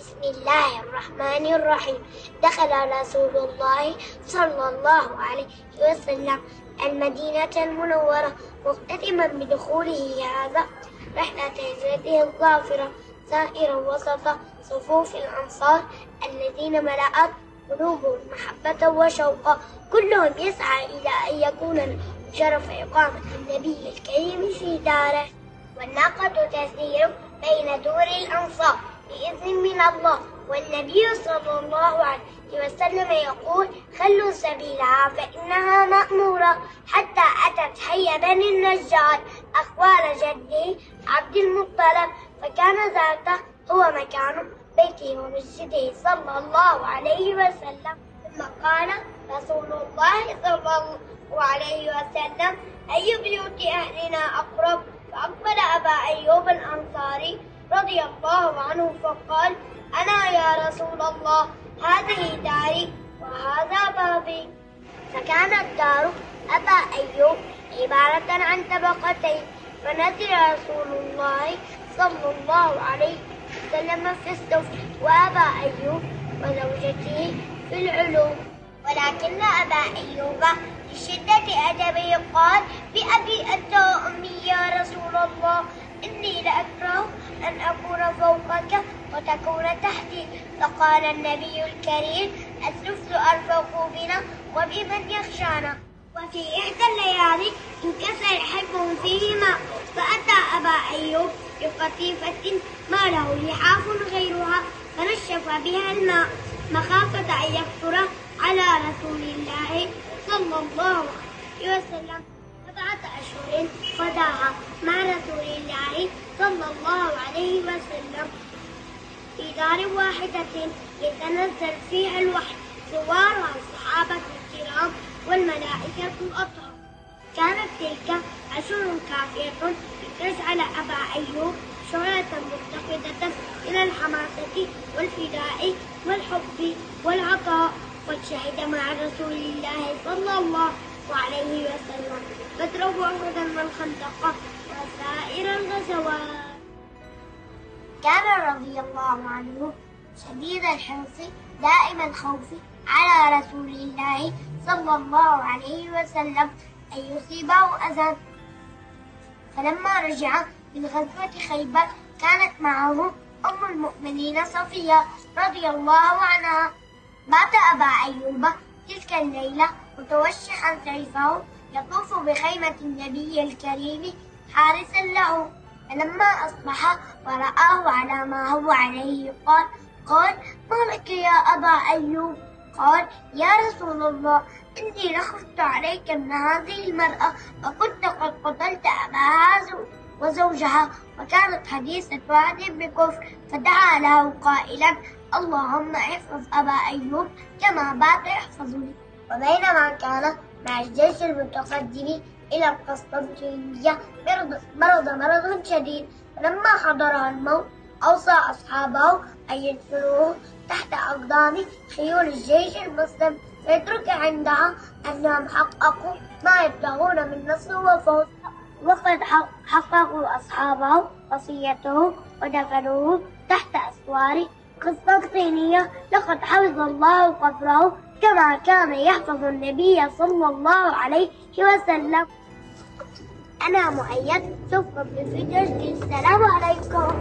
بسم الله الرحمن الرحيم. دخل رسول الله صلى الله عليه وسلم المدينة المنورة مختتما بدخوله هذا رحلة هجرته الظافرة سائرا وسط صفوف الأنصار الذين ملأت قلوبهم محبة وشوقا، كلهم يسعى إلى أن يكون له شرف إقامة النبي الكريم في داره. والناقة تسير بين دور الأنصار بإذن من الله، والنبي صلى الله عليه وسلم يقول: خلوا سبيلها فإنها مأمورة، حتى أتت حي بني النجار أخوال جده عبد المطلب، فكان ذاك هو مكان بيته ومسجده صلى الله عليه وسلم. ثم قال رسول الله صلى الله عليه وسلم: أي بيوت أهلنا أقرب؟ فأقبل أبا أيوب الأنصاري رضي الله عنه فقال: أنا يا رسول الله، هذه داري وهذا بابي. فكانت دار أبا أيوب عبارة عن طبقتين، فنزل رسول الله صلى الله عليه وسلم في السفل وأبا أيوب وزوجته في العلو. ولكن أبا أيوب لشدة أدبه قال: بأبي أنت وأمي يا رسول الله، إني لأكره أن أكون فوقك وتكون تحتي. فقال النبي الكريم: السفل أرفق بنا وبمن يخشانا. وفي إحدى الليالي انكسر حلم فيهما، فأتى أبا أيوب بقطيفة ما له لحاف غيرها فنشف بها الماء مخافة أن يكثر على رسول الله صلى الله عليه وسلم. 7 أشهر قضاها مع رسول الله صلى الله عليه وسلم في دار واحدة يتنزل فيها الوحي، زوارها الصحابة الكرام والملائكة الأطهار. كانت تلك أشهر كافية لتجعل أبا أيوب شعلة متقدة إلى الحماسة والفداء والحب والعطاء. قد شهد مع رسول الله صلى الله عليه وسلم بدر وأحد والخندق وسائر الغزوات. كان رضي الله عنه شديد الحرص دائم الخوف على رسول الله صلى الله عليه وسلم أن يصيبه أذى، فلما رجع من غزوة خيبر كانت معه أم المؤمنين صفية رضي الله عنها. مات أبا أيوب تلك الليلة متوشحا سيفه يطوف بخيمة النبي الكريم حارسا له، فلما أصبح ورآه على ما هو عليه قال: ما لك يا أبا أيوب؟ قال: يا رسول الله، إني لخفت عليك من هذه المرأة، وكنت قد قتلت أباها وزوجها، وكانت حديثة عهد بكفر، فدعا له قائلا: اللهم احفظ أبا أيوب كما بات يحفظني. وبينما كان مع الجيش المتقدم إلى القسطنطينية مرض شديد، فلما حضرها الموت أوصى أصحابه أن يدفنوه تحت أقدام خيول الجيش المسلم، فيترك عندها أنهم حققوا ما يبتغون من نصر وفوز. وقد حققوا أصحابه وصيته ودفنوه تحت أسوار قسطنطينية. لقد حفظ الله قبره كما كان يحفظ النبي صلى الله عليه وسلم. أنا مؤيد، سوف بالفيديو. السلام عليكم.